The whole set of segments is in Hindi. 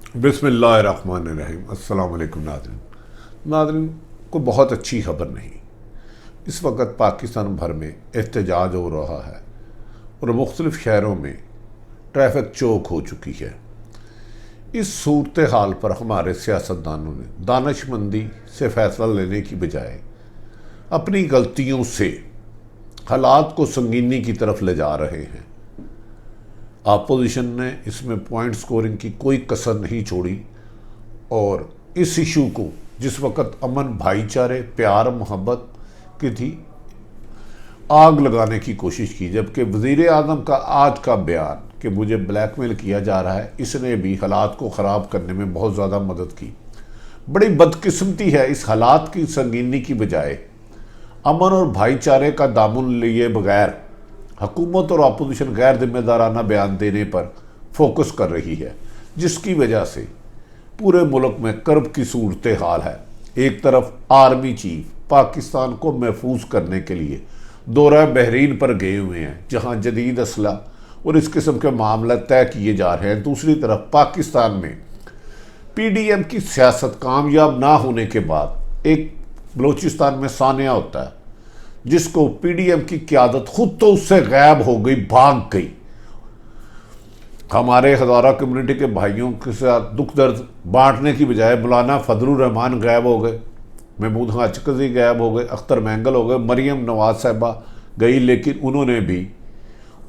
बिस्मिल्लाहिर्रहमानिर्रहीम। अस्सलाम वालेकुम नाज़रीन को बहुत अच्छी खबर नहीं। इस वक्त पाकिस्तान भर में एहतजाज हो रहा है और मुख्तलिफ़ शहरों में ट्रैफिक चौक हो चुकी है। इस सूरत हाल पर हमारे सियासतदानों ने दानिशमंदी से फ़ैसला लेने की बजाय अपनी गलतियों से हालात को संगीनी की तरफ ले जा रहे हैं। अपोजिशन ने इसमें पॉइंट स्कोरिंग की कोई कसर नहीं छोड़ी और इस इशू को जिस वक्त अमन, भाईचारे, प्यार, मोहब्बत की थी, आग लगाने की कोशिश की। जबकि वज़ीर आज़म का आज का बयान कि मुझे ब्लैकमेल किया जा रहा है, इसने भी हालात को ख़राब करने में बहुत ज़्यादा मदद की। बड़ी बदकिस्मती है, इस हालात की संगीनी की बजाय अमन और भाईचारे का दामन लिए बगैर हुकूमत और अपोजिशन गैर जिम्मेदाराना बयान देने पर फोकस कर रही है, जिसकी वजह से पूरे मुल्क में कर्ब की सूरत हाल है। एक तरफ आर्मी चीफ पाकिस्तान को महफूज करने के लिए दौरा बहरीन पर गए हुए हैं, जहां जदीद असला और इस किस्म के मामला तय किए जा रहे हैं। दूसरी तरफ पाकिस्तान में PDM की सियासत कामयाब ना होने के बाद एक बलोचिस्तान में सानिया होता है, जिसको PDM की क़यादत खुद तो उससे गायब हो गई, भाग गई। हमारे हज़ारा कम्युनिटी के भाइयों के साथ दुख दर्द बांटने की बजाय मौलाना फजलुर रहमान गायब हो गए, महमूद खां अचकज़ई गायब हो गए, अख्तर मैंगल हो गए, मरियम नवाज साहिबा गई, लेकिन उन्होंने भी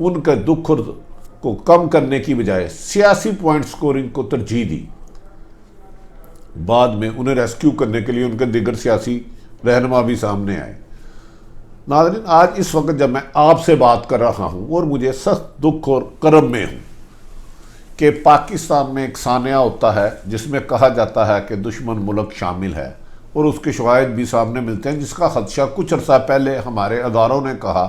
उनके दुख को कम करने की बजाय सियासी पॉइंट स्कोरिंग को तरजीह दी। बाद में उन्हें रेस्क्यू करने के लिए उनके दिगर सियासी रहनुमा भी सामने आए। नाज़रीन, आज इस वक्त जब मैं आपसे बात कर रहा हूँ और मुझे सख्त दुख और कर्ब में हूँ कि पाकिस्तान में एक सानिया होता है जिसमें कहा जाता है कि दुश्मन मुल्क शामिल है, और उसके शवाहिद भी सामने मिलते हैं, जिसका खदशा कुछ अर्सा पहले हमारे अदारों ने कहा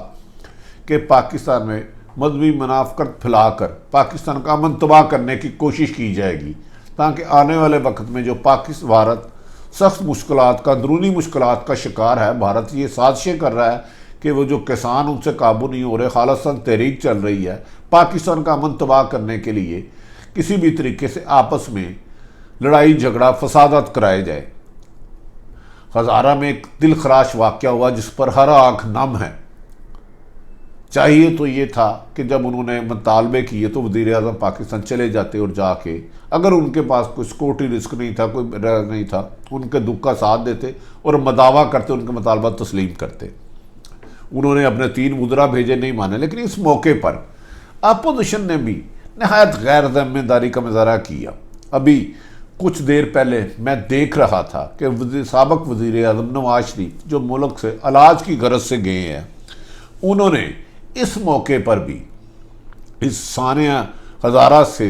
कि पाकिस्तान में मजहबी मुनाफकत फैलाकर पाकिस्तान का अमन तबाह करने की कोशिश की जाएगी, ताकि आने वाले वक्त में जो भारत सख्त मुश्किलात का, अंदरूनी मुश्किलात का शिकार है, भारत ये साजिशें कर रहा है कि वो जो किसान उनसे काबू नहीं हो रहे, खालिस्तान तहरीक चल रही है पाकिस्तान का अमन तबाह करने के लिए, किसी भी तरीके से आपस में लड़ाई झगड़ा फसादात कराए जाए। हज़ारा में एक दिल खराश वाक़या हुआ जिस पर हर आँख नम है। चाहिए तो ये था कि जब उन्होंने मुतालबे किए तो वज़ीर आज़म पाकिस्तान चले जाते और जाके, अगर उनके पास कोई सिक्योरिटी रिस्क नहीं था, कोई नहीं था, उनके दुख का साथ देते और मदावा करते, उनके मुतालबा तस्लीम करते। उन्होंने अपने 3 मुद्रा भेजे, नहीं माने। लेकिन इस मौके पर अपोजिशन ने भी नहायत गैर जिम्मेदारी का मुजाहरा किया। अभी कुछ देर पहले मैं देख रहा था कि साबिक वज़ीर आज़म नवाज शरीफ जो मुल्क से इलाज की गरज से गए हैं, उन्होंने इस मौके पर भी इस सानिया हज़ारा से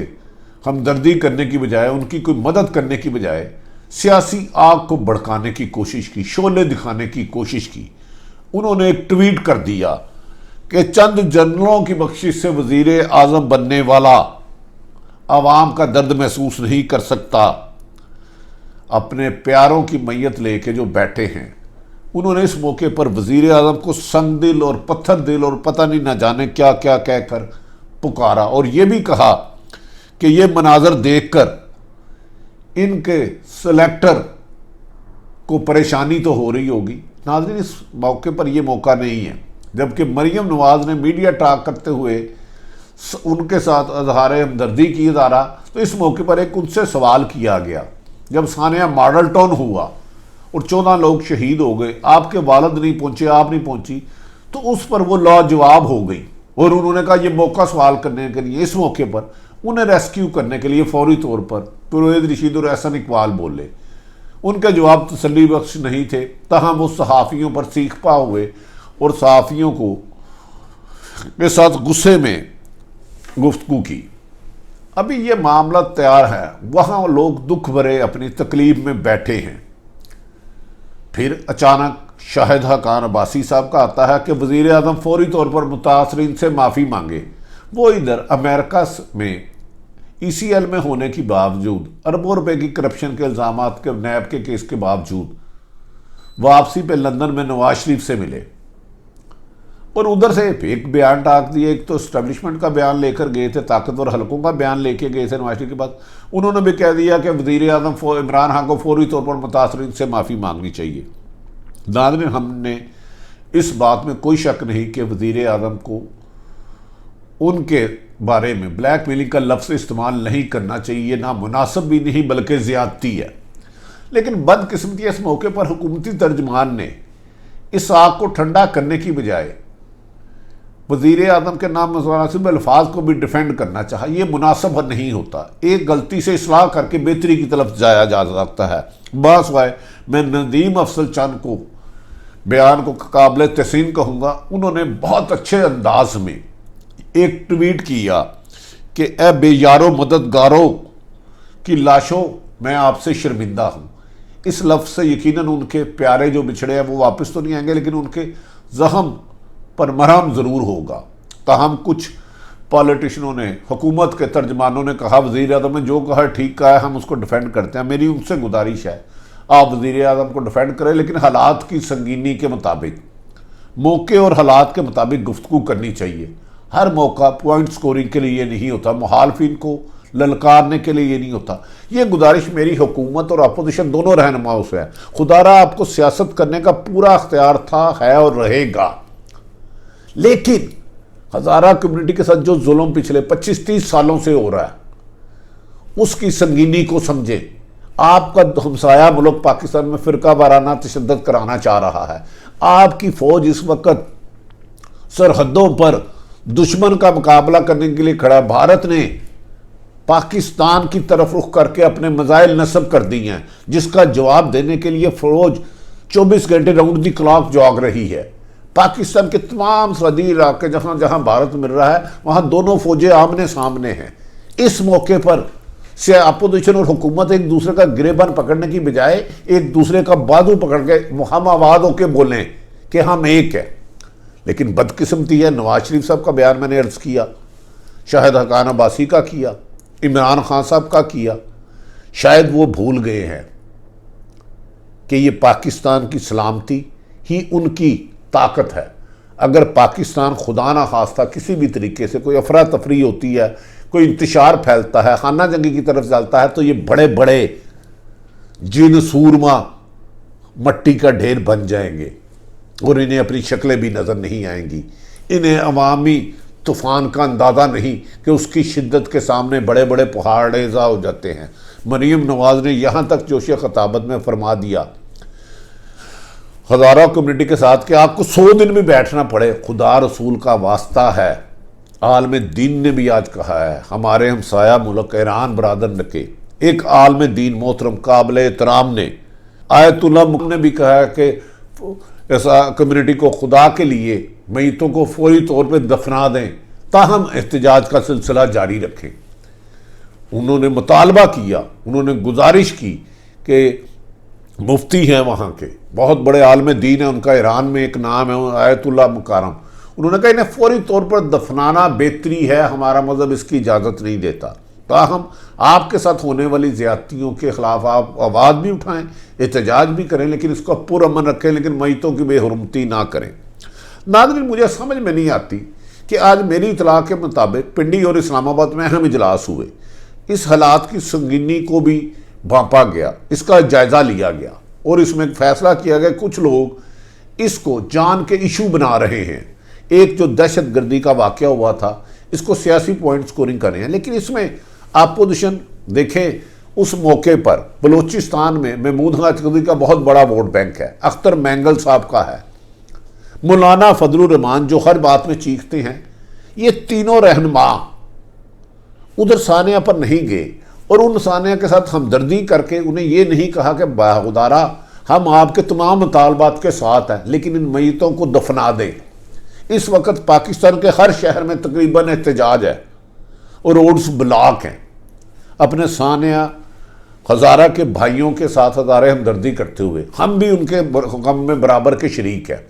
हमदर्दी करने की बजाय, उनकी कोई मदद करने की बजाय सियासी आग को भड़काने की कोशिश की, शोले दिखाने की कोशिश की। उन्होंने एक ट्वीट कर दिया कि चंद जनरलों की बख्शिश से वज़ीर आज़म बनने वाला आवाम का दर्द महसूस नहीं कर सकता। अपने प्यारों की मैयत लेके जो बैठे हैं, उन्होंने इस मौके पर वज़ीर आज़म को संग दिल और पत्थर दिल और पता नहीं ना जाने क्या क्या कहकर पुकारा, और ये भी कहा कि ये मनाजर देखकर इनके सेलेक्टर को परेशानी तो हो रही होगी। नाज़रीन, इस मौके पर यह मौका नहीं है। जबकि मरियम नवाज ने मीडिया टॉक करते हुए उनके साथ इज़हार हमदर्दी की इज़ारा, तो इस मौके पर एक उनसे सवाल किया गया, जब सानिया मॉडल टाउन हुआ और 14 लोग शहीद हो गए, आपके वालिद नहीं पहुंचे, आप नहीं पहुंची, तो उस पर वो लाजवाब हो गई और उन्होंने कहा यह मौका सवाल करने के लिए, इस मौके पर उन्हें रेस्क्यू करने के लिए फौरी तौर पर परवेज़ रशीद और एहसन इकबाल बोले। उनके जवाब तसल्ली बख्श नहीं थे, तहाँ वो सहाफ़ियों पर सीखपा हुए और सहाफ़ियों को के साथ गुस्से में गुफ्तगू की। अभी ये मामला तैयार है, वहाँ लोग दुख भरे अपनी तकलीफ में बैठे हैं। फिर अचानक शाहिद हकान अब्बासी साहब का आता है कि वज़ीर आज़म फौरी तौर पर मुतासरीन से माफ़ी मांगे। वो इधर अमेरिका में ECL में होने के बावजूद, अरबों रुपए की करप्शन के इल्ज़ामात के नैब के केस के बावजूद वापसी पे लंदन में नवाज शरीफ से मिले। और उधर से एक बयान टाक दिए। एक तो इस्टेब्लिशमेंट का बयान लेकर गए थे, ताकतवर हलकों का बयान लेके गए थे नवाज शरीफ के बाद। उन्होंने भी कह दिया कि वज़ीर आज़म इमरान खान को फौरी तौर पर मुतासरीन से माफ़ी मांगनी चाहिए। नाज़रीन, हमने इस बात में कोई शक नहीं कि वज़ीर आज़म को उनके बारे में ब्लैकमेलिंग का लफ्ज़ इस्तेमाल नहीं करना चाहिए, ना मुनासिब भी नहीं बल्कि ज़्यादती है। लेकिन बदकिस्मती इस मौके पर हुकूमती तर्जमान ने इस आग को ठंडा करने की बजाय वज़ीर आज़म के नाम मुनासिब अल्फाज को भी डिफेंड करना चाहा। ये मुनासिब नहीं होता। एक गलती से इस्लाह करके बेहतरी की तरफ जाया जा सकता है। बस वाए मैं नदीम अफसल चंद को बयान को काबिल तहसीन कहूँगा। उन्होंने बहुत अच्छे अंदाज में एक ट्वीट किया कि ए बेयारो मददगारों की लाशों, मैं आपसे शर्मिंदा हूँ। इस लफ्ज़ से यकीनन उनके प्यारे जो बिछड़े हैं वो वापस तो नहीं आएंगे, लेकिन उनके ज़ख्म पर मरहम ज़रूर होगा। ताहम कुछ पॉलिटिशियनों ने, हुकूमत के तर्जमानों ने कहा वज़ीर आज़म ने जो कहा ठीक कहा है, हम उसको डिफेंड करते हैं। मेरी उनसे गुजारिश है आप वज़ीर आज़म को डिफेंड करें, लेकिन हालात की संगीनी के मुताबिक, मौके और हालात के मुताबिक गुफ्तगू करनी चाहिए। हर मौका पॉइंट स्कोरिंग के लिए नहीं होता, मुखालफिन को ललकारने के लिए ये नहीं होता। ये गुजारिश मेरी हुकूमत और अपोजिशन दोनों रहनुमाओं से है। खुदारा आपको सियासत करने का पूरा अख्तियार था, है और रहेगा, लेकिन हज़ारा कम्युनिटी के साथ जो जुल्म पिछले 25-30 सालों से हो रहा है उसकी संगीनी को समझे। आपका हमसाया मुल्क पाकिस्तान में फ़िरका वाराना तशद्दुद कराना चाह रहा है। आपकी फ़ौज इस वक्त सरहदों पर दुश्मन का मुकाबला करने के लिए खड़ा है। भारत ने पाकिस्तान की तरफ रुख करके अपने मज़ाइल नस्ब कर दी हैं, जिसका जवाब देने के लिए फ़ौज 24 घंटे राउंड दी क्लॉक जॉग रही है। पाकिस्तान के तमाम सरहदी इलाके जहाँ जहाँ भारत मिल रहा है वहाँ दोनों फौजें आमने सामने हैं। इस मौके पर से अपोजिशन और हुकूमत एक दूसरे का गिरेबान पकड़ने की बजाय एक दूसरे का बाजू पकड़ के हम आवाज़ होकर बोलें कि हम एक है। लेकिन बदकिस्मती है, नवाज शरीफ साहब का बयान मैंने अर्ज़ किया, शाहिद हकान अब्बासी का किया, इमरान खान साहब का किया। शायद वो भूल गए हैं कि ये पाकिस्तान की सलामती ही उनकी ताकत है। अगर पाकिस्तान खुदा ना खास्ता किसी भी तरीके से कोई अफरा तफरी होती है, कोई इंतशार फैलता है, खाना जंगी की तरफ चलता है, तो ये बड़े बड़े जिन सूरमा मट्टी का ढेर बन जाएंगे और इन्हें अपनी शक्लें भी नज़र नहीं आएंगी। इन्हें अवामी तूफ़ान का अंदाज़ा नहीं कि उसकी शिद्दत के सामने बड़े बड़े पहाड़ रेज़ा हो जाते हैं। मरीम नवाज़ ने यहाँ तक जोश खताबत में फरमा दिया हज़ारा कम्युनिटी के साथ कि आपको 100 दिन भी बैठना पड़े, खुदा रसूल का वास्ता है। आलम दीन ने भी आज कहा है, हमारे हमसाया मुल्क ईरान बरादर न के एक आलम दीन मोहतरम काबिल एहतराम ने, आयतुल्लाह ने भी कहा है कि ऐसा कम्युनिटी को खुदा के लिए मैतों को फौरी तौर पर दफना दें, ताहम एहतजाज का सिलसिला जारी रखें। उन्होंने मुतालबा किया, उन्होंने गुजारिश की कि मुफ्ती हैं वहाँ के, बहुत बड़े आलम दीन है, उनका ईरान में एक नाम है आयतुल्लाह मुकारम। उन्होंने कहा इन्हें फौरी तौर पर दफनाना बेहतरी है, हमारा मज़हब इसकी इजाज़त नहीं देता। ताहम आपके साथ होने वाली ज़्यादतियों के ख़िलाफ़ आप आवाज़ भी उठाएं, एहतजाज भी करें, लेकिन इसको पुरअमन रखें, लेकिन मैतों की बेहुरमती ना करें। नाज़रीन, मुझे समझ में नहीं आती कि आज मेरी इतला के मुताबिक पिंडी और इस्लामाबाद में अहम इजलास हुए, इस हालात की संगीनी को भी भांपा गया, इसका जायज़ा लिया गया और इसमें एक फ़ैसला किया गया। कुछ लोग इसको जान के इशू बना रहे हैं। एक जो दहशत गर्दी का वाक़या हुआ था, इसको सियासी पॉइंट स्कोरिंग कर रहे हैं, लेकिन इसमें अपोजिशन देखें, उस मौके पर बलूचिस्तान में महमूद खान का बहुत बड़ा वोट बैंक है, अख्तर मैंगल साहब का है, मौलाना फजलुर रहमान जो हर बात में चीखते हैं। ये तीनों रहनुमा उधर सानिया पर नहीं गए और उन सानिया के साथ हमदर्दी करके उन्हें ये नहीं कहा कि बाहुदारा हम आपके तमाम मुतालबात के साथ हैं, लेकिन इन मैतों को दफना दें। इस वक्त पाकिस्तान के हर शहर में तकरीबन एहतजाज है और रोड्स ब्लॉक हैं। अपने सानिया हज़ारा के भाइयों के साथ हज़ारे हमदर्दी करते हुए हम भी उनके गम में बराबर के शरीक हैं,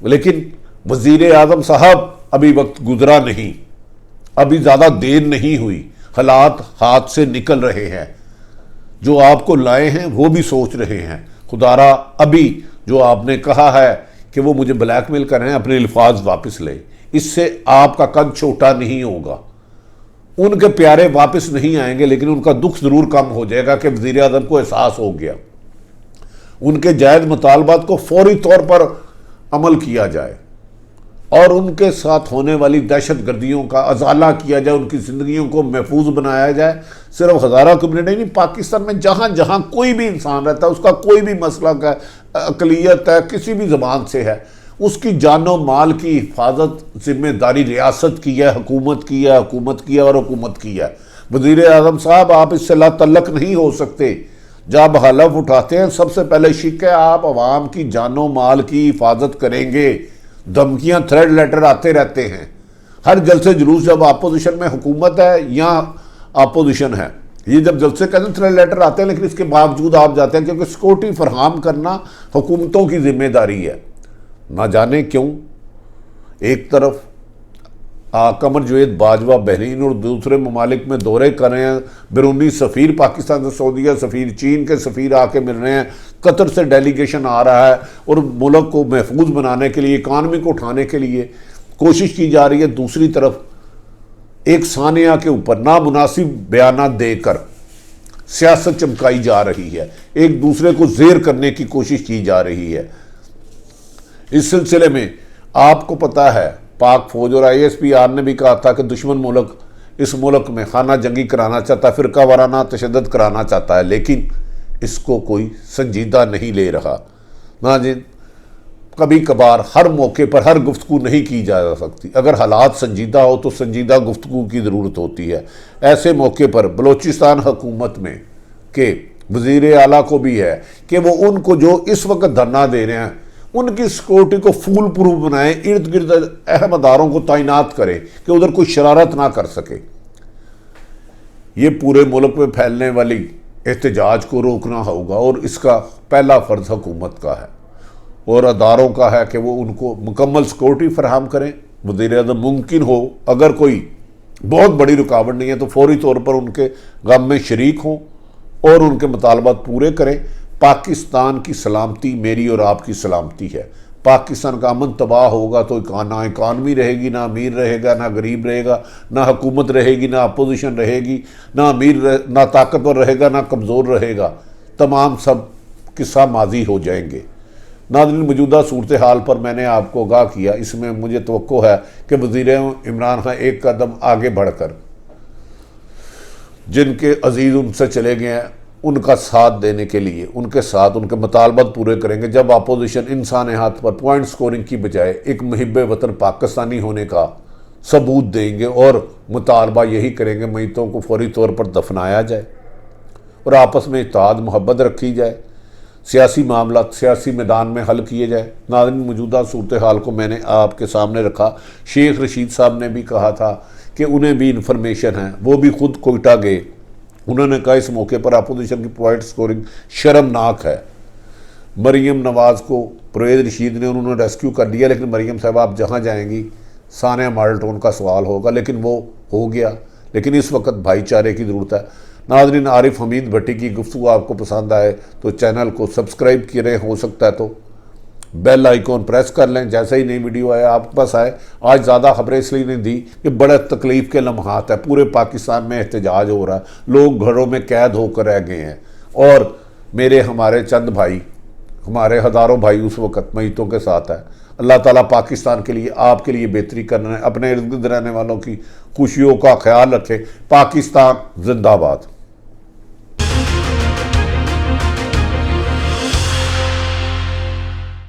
लेकिन वज़ीर आज़म साहब अभी वक्त गुजरा नहीं, अभी ज़्यादा देर नहीं हुई, हालात हाथ से निकल रहे हैं। जो आपको लाए हैं वो भी सोच रहे हैं, खुदारा अभी जो आपने कहा है कि वो मुझे ब्लैकमेल कर रहे हैं, अपने अल्फाज वापस ले। इससे आपका कद छोटा नहीं होगा। उनके प्यारे वापस नहीं आएंगे, लेकिन उनका दुख जरूर कम हो जाएगा कि वज़ीर आज़म को एहसास हो गया। उनके जायज़ मुतालबात को फौरी तौर पर अमल किया जाए और उनके साथ होने वाली दहशत गर्दियों का अजाला किया जाए, उनकी ज़िंदगियों को महफूज बनाया जाए। सिर्फ हज़ारा कम्युनिटी नहीं, पाकिस्तान में जहाँ जहाँ कोई भी इंसान रहता है, उसका कोई भी मसला का अक़लियत है, किसी भी ज़बान से है, उसकी जानो माल की हिफाजत जिम्मेदारी रियासत की है, हुकूमत की है, हुकूमत की है और हुकूमत की है। वज़ीर आज़म साहब, आप इससे लातल्लक नहीं हो सकते। जब हलफ उठाते हैं, सबसे पहले शिक है आप अवाम की जानो माल की हिफाजत करेंगे। धमकियां, थ्रेड लेटर आते रहते हैं। हर जलसे जुलूस जब अपोजिशन में हुकूमत है या अपोजिशन है, ये जब जलसे कहते हैं थ्रेड लेटर आते हैं, लेकिन इसके बावजूद आप जाते हैं, क्योंकि सिक्योरिटी फराहम करना हुकूमतों की जिम्मेदारी है। ना जाने क्यों एक तरफ कमर जुवैद बाजवा बहरीन और दूसरे ममालिक में दौरे कर रहे हैं, बैरूनी सफ़ीर पाकिस्तान से सऊदीया सफ़ीर, चीन के सफ़ीर आके मिल रहे हैं, कतर से डेलीगेशन आ रहा है और मुल्क को महफूज बनाने के लिए, इकानमी को उठाने के लिए कोशिश की जा रही है। दूसरी तरफ एक सानिया के ऊपर नामुनासिब बयान देकर सियासत चमकाई जा रही है, एक दूसरे को ज़ेर करने की कोशिश की जा रही है। इस सिलसिले में आपको पता है, पाक फौज और ISPR ने भी कहा था कि दुश्मन मुल्क इस मुल्क में खाना जंगी कराना चाहता है, फ़िरका वाराना तशद्दुद कराना चाहता है, लेकिन इसको कोई संजीदा नहीं ले रहा। नाज़रीन, कभी कभार हर मौके पर हर गुफ्तगू नहीं की जा सकती। अगर हालात संजीदा हो तो संजीदा गुफ्तगू की ज़रूरत होती है। ऐसे मौके पर बलोचिस्तान हुकूमत में के वज़ीर आला को भी है कि वो उनको जो इस वक्त धरना दे रहे हैं, उनकी सिक्योरिटी को फूल प्रूफ बनाए, इर्द गिर्द अहम अदारों को तैनात करें कि उधर कोई शरारत ना कर सके। ये पूरे मुल्क में फैलने वाली एहतजाज को रोकना होगा और इसका पहला फ़र्ज हुकूमत का है और अदारों का है कि वो उनको मुकम्मल सिक्योरिटी फराहम करें। वज़ीर आज़म मुमकिन हो, अगर कोई बहुत बड़ी रुकावट नहीं है, तो फौरी तौर पर उनके गम में शरीक हों और उनके मुतालबात पूरे करें। पाकिस्तान की सलामती मेरी और आपकी सलामती है। पाकिस्तान का अमन तबाह होगा तो ना इकानमी रहेगी, ना अमीर रहेगा, ना गरीब रहेगा, ना हुकूमत रहेगी, ना अपोजिशन रहेगी, ना अमीर ना ताकतवर रहेगा, ना कमज़ोर रहेगा। तमाम सब किस्सा माजी हो जाएंगे। नाज़रीन, मौजूदा सूरत हाल पर मैंने आपको आगाह किया। इसमें मुझे तवक्को है कि वज़ीर इमरान खान एक कदम आगे बढ़कर जिनके अजीज़ उनसे चले गए हैं उनका साथ देने के लिए उनके साथ उनके मुतालबात पूरे करेंगे। जब अपोजिशन इंसान हाथ पर पॉइंट स्कोरिंग की बजाय एक मुहिब वतन पाकिस्तानी होने का सबूत देंगे और मुतालबा यही करेंगे, मैतों को फौरी तौर पर दफनाया जाए और आपस में इत्तेहाद मोहब्बत रखी जाए, सियासी मामला सियासी मैदान में हल किए जाए। नाज़रीन, मौजूदा सूरत हाल को मैंने आपके सामने रखा। शेख रशीद साहब ने भी कहा था कि उन्हें भी इंफॉर्मेशन है, वो भी खुद कोयटा गए। उन्होंने कहा इस मौके पर अपोजिशन की पॉइंट स्कोरिंग शर्मनाक है। मरीम नवाज़ को परवेज़ रशीद ने उन्होंने रेस्क्यू कर लिया, लेकिन मरीम साहब आप जहाँ जाएंगी सानिया मॉडल टाउन का सवाल होगा, लेकिन वो हो गया। लेकिन इस वक्त भाईचारे की ज़रूरत है। नाज़रीन, आरिफ हमीद भट्टी की गुफ्तगू आपको पसंद आए तो चैनल को सब्सक्राइब करें, हो सकता है तो बेल आइकॉन प्रेस कर लें, जैसे ही नई वीडियो आए आपके पास आए। आज ज़्यादा खबरें इसलिए नहीं दी कि बड़े तकलीफ़ के लम्हात है, पूरे पाकिस्तान में एहतजाज हो रहा है, लोग घरों में कैद होकर रह गए हैं और मेरे हमारे चंद भाई, हमारे हज़ारों भाई उस वक़्त मैतों के साथ है। अल्लाह ताला पाकिस्तान के लिए, आपके लिए बेहतरी करना है। अपने इर्द गिर्द रहने वालों की खुशियों का ख्याल रखें। पाकिस्तान जिंदाबाद।